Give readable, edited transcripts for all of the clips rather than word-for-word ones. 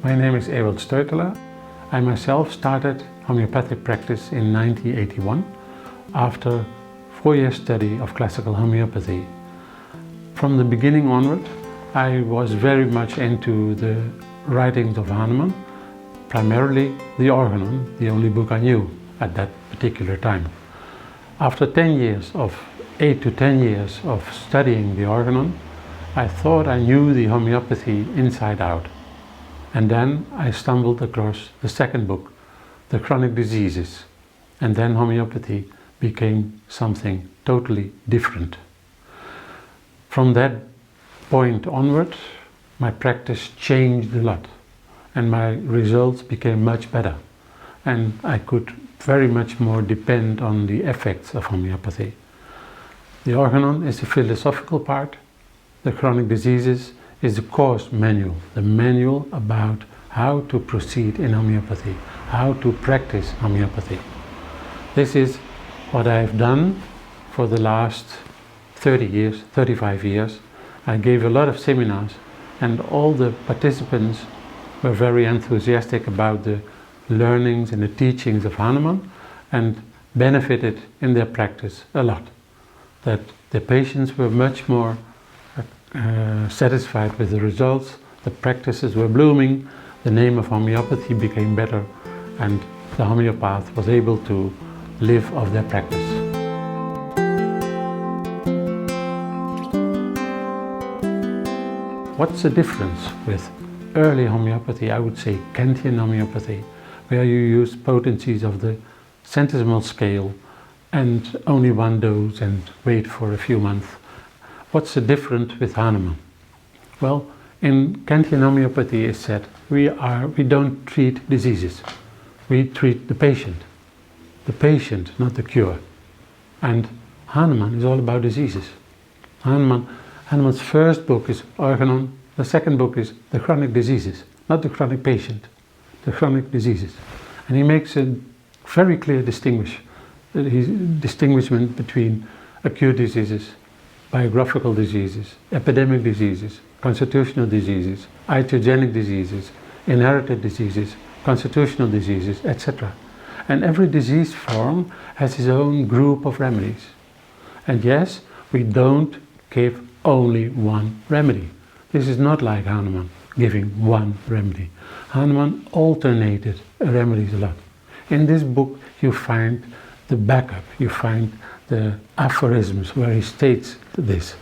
My name is Ewald Stöteler. I myself started homeopathic practice in 1981 after 4 years study of classical homeopathy. From the beginning onward, I was very much into the writings of Hahnemann, primarily the Organon, the only book I knew at that particular time. After 8 to 10 years of studying the Organon, I thought I knew the homeopathy inside out. And then I stumbled across the second book, The Chronic Diseases, and then homeopathy became something totally different. From that point onward, my practice changed a lot and my results became much better, and I could very much more depend on the effects of homeopathy. The Organon is the philosophical part, the chronic diseases is the course manual, the manual about how to proceed in homeopathy, how to practice homeopathy. This is what I've done for the last 30 years, 35 years. I gave a lot of seminars and all the participants were very enthusiastic about the learnings and the teachings of Hahnemann and benefited in their practice a lot. That the patients were much more satisfied with the results, the practices were blooming, the name of homeopathy became better, and the homeopath was able to live off their practice. What's the difference with early homeopathy? I would say Kantian homeopathy, where you use potencies of the centesimal scale and only one dose and wait for a few months. What's the difference with Hahnemann? Well, in Kantian homeopathy is said we don't treat diseases, we treat the patient, not the cure. And Hahnemann is all about diseases. Hahnemann's first book is Organon, the second book is The Chronic Diseases, not the chronic patient, the chronic diseases. And he makes a very clear distinguishment between acute diseases, biographical diseases, epidemic diseases, constitutional diseases, iatrogenic diseases, inherited diseases, constitutional diseases, etc. And every disease form has its own group of remedies. And yes, we don't give only one remedy. This is not like Hahnemann giving one remedy. Hahnemann alternated remedies a lot. In this book you find the backup, you find the aphorisms where he states this.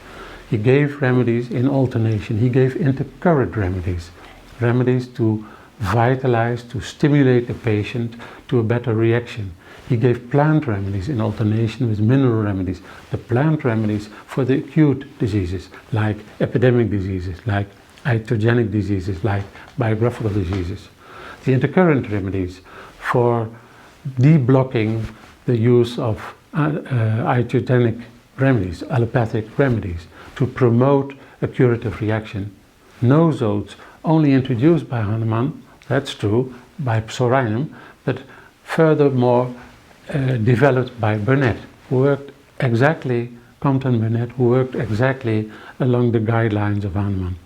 He gave remedies in alternation, he gave intercurrent remedies to vitalize, to stimulate the patient to a better reaction. He gave plant remedies in alternation with mineral remedies. The plant remedies for the acute diseases, like epidemic diseases, like iatrogenic diseases, like biographical diseases. The intercurrent remedies for deblocking the use of iatrogenic remedies, allopathic remedies, to promote a curative reaction. Nosodes only introduced by Hahnemann, that's true, by Psorinum, but furthermore developed by Burnett, who worked exactly, Compton Burnett, who worked exactly along the guidelines of Hahnemann.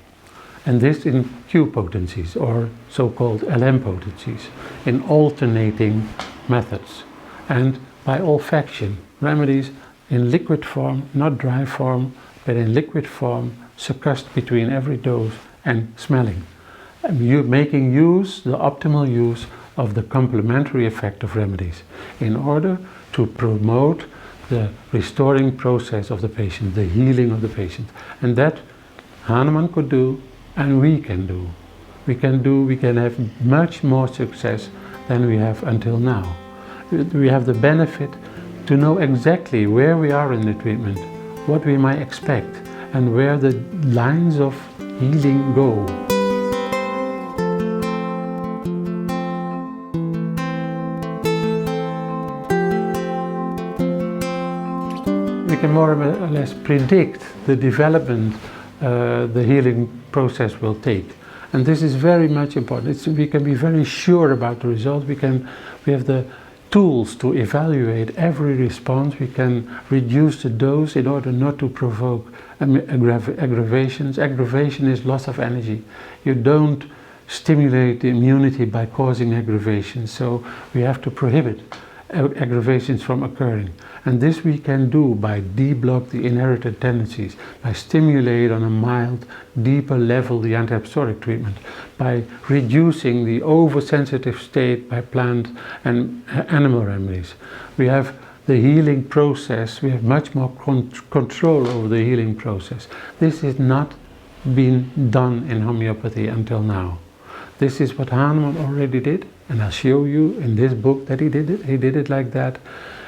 And this in Q potencies, or so-called LM potencies, in alternating methods. And by olfaction, remedies in liquid form, not dry form, but in liquid form, succussed between every dose, and smelling. Making use, the optimal use of the complementary effect of remedies in order to promote the restoring process of the patient, the healing of the patient. And that Hahnemann could do and we can do. We can have much more success than we have until now. We have the benefit to know exactly where we are in the treatment, what we might expect, and where the lines of healing go. We can more or less predict the development the healing process will take. And this is very much important. We can be very sure about the results. We have the tools to evaluate every response. We can reduce the dose in order not to provoke aggravations. Aggravation is loss of energy. You don't stimulate the immunity by causing aggravation. So we have to prohibit aggravations from occurring. And this we can do by deblock the inherited tendencies, by stimulate on a mild, deeper level the anti-apsoric treatment, by reducing the oversensitive state by plant and animal remedies. We have the healing process, we have much more control over the healing process. This has not been done in homeopathy until now. This is what Hahnemann already did, and I'll show you in this book that he did it. He did it like that.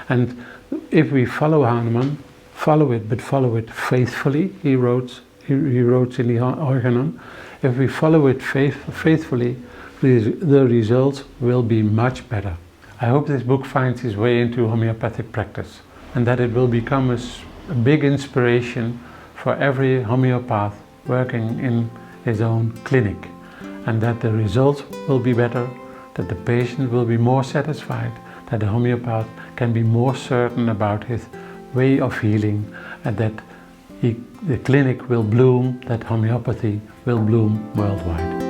And if we follow Hahnemann, follow it, but follow it faithfully, he wrote in the Organon. If we follow it faithfully, the results will be much better. I hope this book finds its way into homeopathic practice, and that it will become a big inspiration for every homeopath working in his own clinic, and that the results will be better, that the patient will be more satisfied, that the homeopath can be more certain about his way of healing, and that the clinic will bloom, that homeopathy will bloom worldwide.